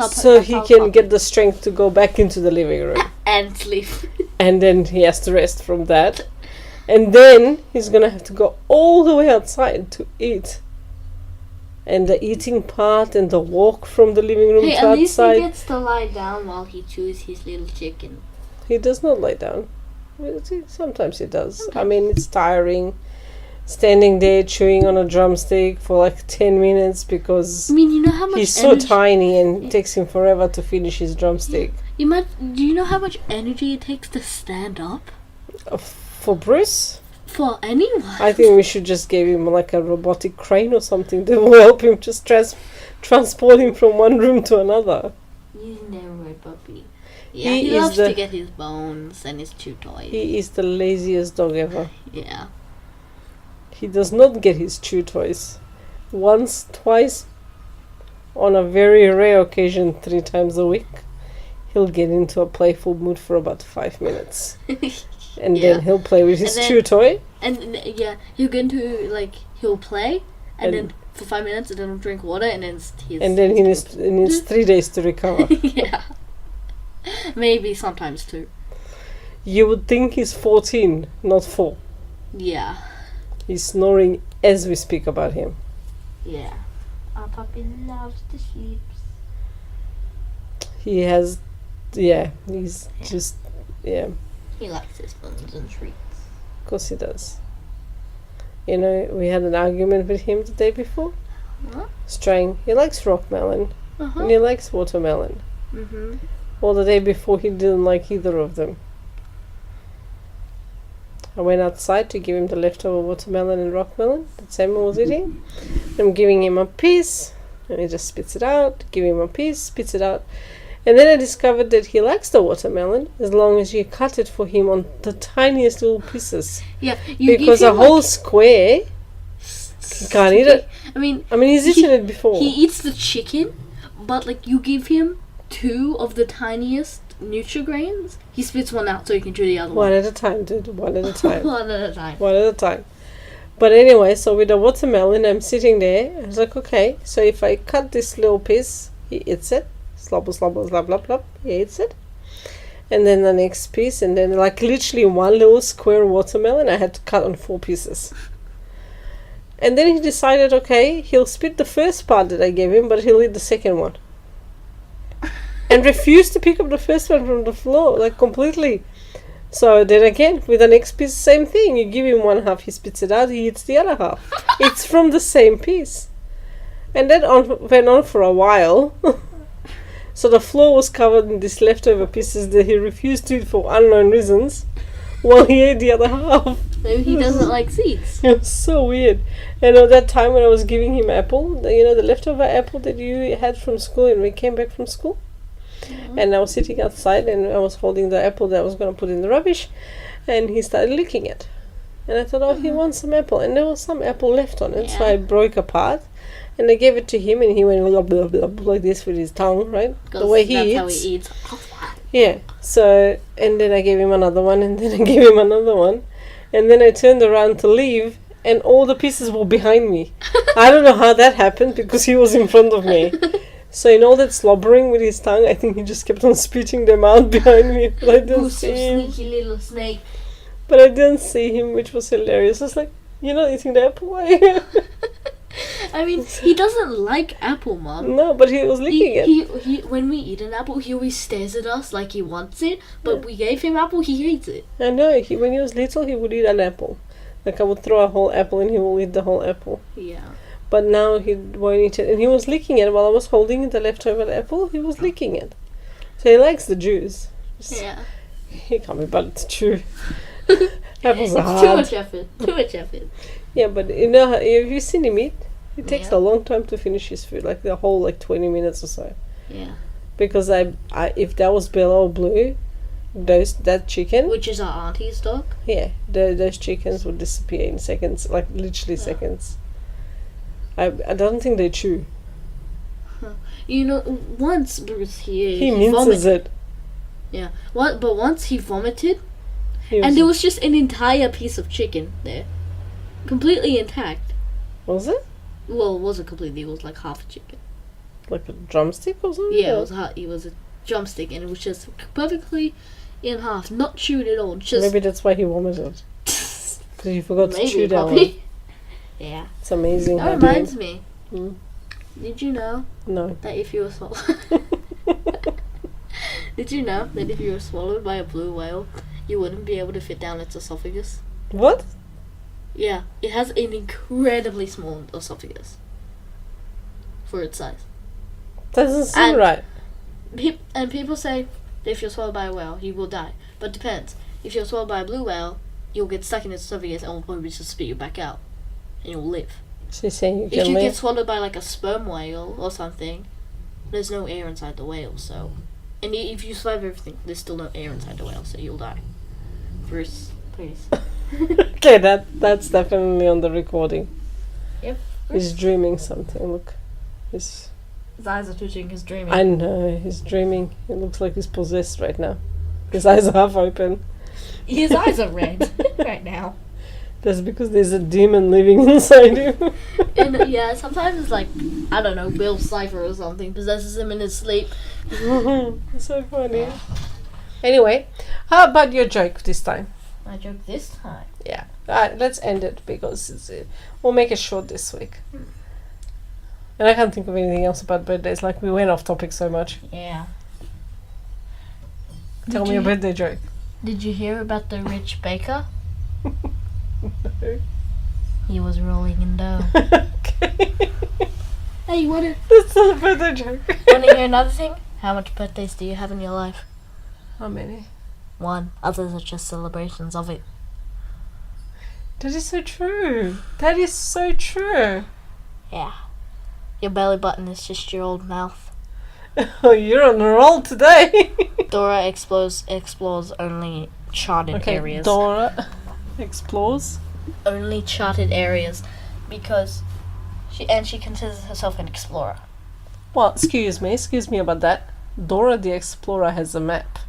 [SPEAKER 1] So he can get the strength to go back into the living room.
[SPEAKER 2] and sleep.
[SPEAKER 1] And then he has to rest from that. And then he's gonna have to go all the way outside to eat. And the eating part and the walk from the living room
[SPEAKER 2] Hey,
[SPEAKER 1] to
[SPEAKER 2] at least
[SPEAKER 1] outside.
[SPEAKER 2] he gets to lie down while he chews his little chicken.
[SPEAKER 1] He does not lie down. Sometimes he does. I mean, it's tiring. Standing there chewing on a drumstick for like 10 minutes because
[SPEAKER 2] I mean, you know how much
[SPEAKER 1] he's so
[SPEAKER 2] energy,
[SPEAKER 1] tiny and it takes him forever to finish his drumstick.
[SPEAKER 2] do you know how much energy it takes to stand up?
[SPEAKER 1] For Bruce,
[SPEAKER 2] For anyone.
[SPEAKER 1] I think we should just give him like a robotic crane or something that will help him just transport him from one room to another.
[SPEAKER 2] Using their word, Puppy. Yeah,
[SPEAKER 1] He
[SPEAKER 2] he
[SPEAKER 1] is
[SPEAKER 2] loves
[SPEAKER 1] the-
[SPEAKER 2] to get his bones and his chew toys.
[SPEAKER 1] He is the laziest dog ever.
[SPEAKER 2] Yeah.
[SPEAKER 1] He does not get his chew toys. Once, twice, on a very rare occasion, 3 times a week, he'll get into a playful mood for about 5 minutes. And
[SPEAKER 2] Yeah.
[SPEAKER 1] then he'll play with his
[SPEAKER 2] And then-
[SPEAKER 1] chew toy.
[SPEAKER 2] And yeah, he'll get into, like, he'll play, and then for 5 minutes and then he'll drink water and then
[SPEAKER 1] And then he needs 3 days to recover.
[SPEAKER 2] Yeah. Maybe sometimes 2.
[SPEAKER 1] You would think he's 14, not 4.
[SPEAKER 2] Yeah.
[SPEAKER 1] He's snoring as we speak about him.
[SPEAKER 2] Yeah. Our puppy loves to sleep.
[SPEAKER 1] He has, he's just,
[SPEAKER 2] He likes his buns and treats.
[SPEAKER 1] of course he does. You know, we had an argument with him the day before.
[SPEAKER 2] What?
[SPEAKER 1] He likes rock melon and he likes watermelon.
[SPEAKER 2] Mm-hmm.
[SPEAKER 1] Well, the day before he didn't like either of them. I went outside to give him the leftover watermelon and rock melon that Samuel was eating. I'm giving him a piece and he just spits it out, give him a piece, spits it out. And then I discovered that he likes the watermelon as long as you cut it for him on the tiniest little pieces.
[SPEAKER 2] Yeah, you
[SPEAKER 1] Because
[SPEAKER 2] give
[SPEAKER 1] a
[SPEAKER 2] him
[SPEAKER 1] whole square, he can't eat it.
[SPEAKER 2] I mean,
[SPEAKER 1] He's eaten it before.
[SPEAKER 2] he eats the chicken, but like you give him 2 of the tiniest Nutrigrains, he spits one out so he can chew the other one.
[SPEAKER 1] One at a time, dude. One at a time.
[SPEAKER 2] One at a time.
[SPEAKER 1] One at a time. But anyway, so with the watermelon, I'm sitting there. I was like, okay, so if I cut this little piece, he eats it. Slobber, slobber, slop, slop, slop. He eats it. And then the next piece, and then like literally one little square watermelon, I had to cut on 4 pieces. And then he decided, okay, he'll spit the first part that I gave him, but he'll eat the second one. And refused to pick up the first one from the floor, like completely. So then again, with the next piece, same thing. You give him one half, he spits it out, he eats the other half. It's from the same piece. And that went on for a while. So the floor was covered in these leftover pieces that he refused to eat for unknown reasons, while he ate the other half.
[SPEAKER 2] Maybe he doesn't like seeds.
[SPEAKER 1] It was so weird. And at that time when I was giving him apple, the leftover apple that you had from school and we came back from school, and I was sitting outside and I was holding the apple that I was going to put in the rubbish, and he started licking it. And I thought, oh, he wants some apple. And there was some apple left on it, so I broke apart and I gave it to him, and he went blah, blah, blah, blah, like this with his tongue, right? The way he eats.
[SPEAKER 2] How he eats.
[SPEAKER 1] Yeah. So, and then I gave him another one, and then I gave him another one. And then I turned around to leave, and all the pieces were behind me. I don't know how that happened, because he was in front of me. So in all that slobbering with his tongue, I think he just kept on spitting them out behind me. But I didn't see him.
[SPEAKER 2] Sneaky little snake.
[SPEAKER 1] But I didn't see him, which was hilarious. I was like, you're not eating the apple, are you?
[SPEAKER 2] I mean, he doesn't like apple, Mum.
[SPEAKER 1] No, but he was licking it.
[SPEAKER 2] He when we eat an apple, he always stares at us like he wants it. But we gave him apple, he hates it.
[SPEAKER 1] I know. When he was little, he would eat an apple. Like I would throw a whole apple and he will eat the whole apple.
[SPEAKER 2] Yeah.
[SPEAKER 1] But now he won't eat it. And he was licking it while I was holding the leftover apple. He was licking it. So he likes the juice.
[SPEAKER 2] Yeah.
[SPEAKER 1] He can't be bothered to chew. Apples are
[SPEAKER 2] It's
[SPEAKER 1] hard.
[SPEAKER 2] too much effort. Too much effort.
[SPEAKER 1] Yeah, but have you seen him eat? It takes
[SPEAKER 2] Yeah.
[SPEAKER 1] a long time to finish his food, like the whole 20 minutes or so.
[SPEAKER 2] Yeah.
[SPEAKER 1] Because I if that was Bella or Blue, that chicken,
[SPEAKER 2] Which is our auntie's dog.
[SPEAKER 1] yeah, those chickens would disappear in seconds, like literally seconds. I don't think they chew.
[SPEAKER 2] You know, once Bruce
[SPEAKER 1] He minces it.
[SPEAKER 2] Yeah. But once he vomited,
[SPEAKER 1] He
[SPEAKER 2] and there was just an entire piece of chicken there, completely intact.
[SPEAKER 1] was it
[SPEAKER 2] Well, it wasn't completely. It was like half a chicken.
[SPEAKER 1] like a drumstick or something?
[SPEAKER 2] Yeah, it was a drumstick, and it was just perfectly in half, not chewed at all. Just
[SPEAKER 1] Maybe that's why he vomited. Because he forgot to chew
[SPEAKER 2] maybe
[SPEAKER 1] that one.
[SPEAKER 2] puppy. Yeah.
[SPEAKER 1] It's amazing.
[SPEAKER 2] That
[SPEAKER 1] how
[SPEAKER 2] reminds me.
[SPEAKER 1] Mm.
[SPEAKER 2] Did you know
[SPEAKER 1] No.
[SPEAKER 2] that if you were swallowed? Did you know that if you were swallowed by a blue whale, you wouldn't be able to fit down its esophagus?
[SPEAKER 1] What?
[SPEAKER 2] Yeah, it has an incredibly small esophagus for its size.
[SPEAKER 1] Doesn't seem
[SPEAKER 2] And-
[SPEAKER 1] right.
[SPEAKER 2] And people say that if you're swallowed by a whale, you will die. But it depends. If you're swallowed by a blue whale, you'll get stuck in its esophagus and will probably just spit you back out. And you'll live.
[SPEAKER 1] She's saying you
[SPEAKER 2] If
[SPEAKER 1] can
[SPEAKER 2] you get
[SPEAKER 1] live.
[SPEAKER 2] swallowed by like a sperm whale or something, there's no air inside the whale, so... And if you survive everything, there's still no air inside the whale, so you'll die. Bruce, please.
[SPEAKER 1] Okay, that's definitely on the recording.
[SPEAKER 2] Yep.
[SPEAKER 1] He's dreaming something. Look, he's.
[SPEAKER 2] His eyes are twitching, he's dreaming.
[SPEAKER 1] I know he's dreaming. He looks like he's possessed right now. His eyes are half open.
[SPEAKER 2] His eyes are red right now.
[SPEAKER 1] That's because there's a demon living inside you.
[SPEAKER 2] And yeah, sometimes like I don't know, Bill Cipher or something possesses him in his sleep.
[SPEAKER 1] So funny. Anyway, how about your joke this time?
[SPEAKER 2] My joke this time.
[SPEAKER 1] Yeah. Let's end it because we'll make it short this week. And I can't think of anything else about birthdays. Like, we went off topic so much.
[SPEAKER 2] Yeah.
[SPEAKER 1] Tell me a birthday joke.
[SPEAKER 2] Did you hear about the rich baker?
[SPEAKER 1] No.
[SPEAKER 2] He was rolling in dough.
[SPEAKER 1] Okay.
[SPEAKER 2] Hey, you wanna
[SPEAKER 1] That's not a birthday joke.
[SPEAKER 2] hear another thing? How much birthdays do you have in your life?
[SPEAKER 1] How many?
[SPEAKER 2] One. Others are just celebrations of it.
[SPEAKER 1] That is so true. That is so true.
[SPEAKER 2] Yeah. Your belly button is just your old mouth.
[SPEAKER 1] Oh, you're on a roll today.
[SPEAKER 2] Dora explores only charted areas.
[SPEAKER 1] Dora explores.
[SPEAKER 2] Only charted areas, because she considers herself an explorer.
[SPEAKER 1] Well, excuse me about that. Dora the Explorer has a map.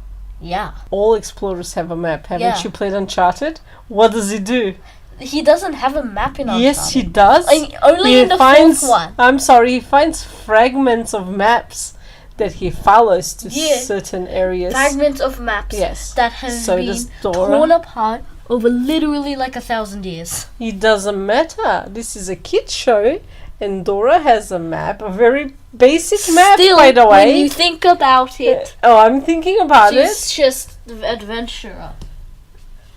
[SPEAKER 2] Yeah.
[SPEAKER 1] All explorers have a map. Haven't
[SPEAKER 2] Yeah.
[SPEAKER 1] you played Uncharted? What does he do?
[SPEAKER 2] He doesn't have a map in Uncharted.
[SPEAKER 1] Yes, he does.
[SPEAKER 2] Only in the fourth one.
[SPEAKER 1] I'm sorry, he finds fragments of maps that he follows to
[SPEAKER 2] Yeah.
[SPEAKER 1] certain areas.
[SPEAKER 2] Fragments of maps
[SPEAKER 1] Yes.
[SPEAKER 2] that have
[SPEAKER 1] So
[SPEAKER 2] been
[SPEAKER 1] does Dora.
[SPEAKER 2] torn apart over literally like 1,000 years.
[SPEAKER 1] It doesn't matter. This is a kids show, and Dora has a map, a very basic map,
[SPEAKER 2] Still,
[SPEAKER 1] by the way.
[SPEAKER 2] when you think about it,
[SPEAKER 1] Oh, I'm thinking about
[SPEAKER 2] she's
[SPEAKER 1] it.
[SPEAKER 2] just the adventurer.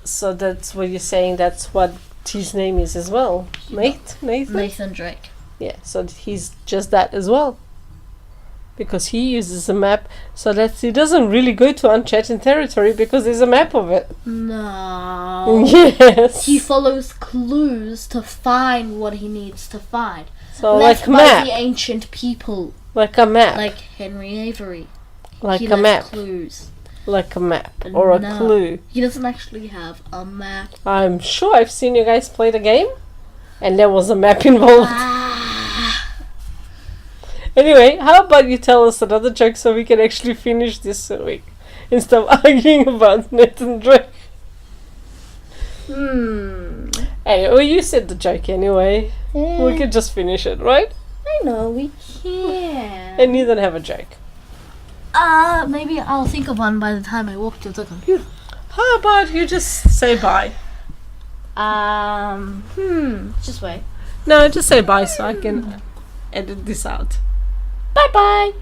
[SPEAKER 1] So that's what you're saying. That's what his name is as well. Nathan.
[SPEAKER 2] Nathan Drake.
[SPEAKER 1] Yeah. So he's just that as well. Because he uses a map, so that he doesn't really go to Uncharted territory because there's a map of it.
[SPEAKER 2] No.
[SPEAKER 1] Yes.
[SPEAKER 2] He follows clues to find what he needs to find.
[SPEAKER 1] So
[SPEAKER 2] Left
[SPEAKER 1] like
[SPEAKER 2] by
[SPEAKER 1] map,
[SPEAKER 2] the ancient people,
[SPEAKER 1] like a map,
[SPEAKER 2] like Henry Avery.
[SPEAKER 1] like
[SPEAKER 2] He
[SPEAKER 1] a
[SPEAKER 2] left
[SPEAKER 1] map,
[SPEAKER 2] clues.
[SPEAKER 1] like a map or a
[SPEAKER 2] No.
[SPEAKER 1] clue.
[SPEAKER 2] He doesn't actually have a map.
[SPEAKER 1] I'm sure I've seen you guys play the game, and there was a map involved. Anyway, how about you tell us another joke so we can actually finish this week instead of arguing about Nathan Drake? Anyway, well, you said the joke anyway. We can just finish it, right?
[SPEAKER 2] I know we can.
[SPEAKER 1] And you don't have a joke.
[SPEAKER 2] Maybe I'll think of one by the time I walk to the computer.
[SPEAKER 1] How about you just say bye?
[SPEAKER 2] Just wait.
[SPEAKER 1] No, just say bye so I can edit this out.
[SPEAKER 2] Bye bye.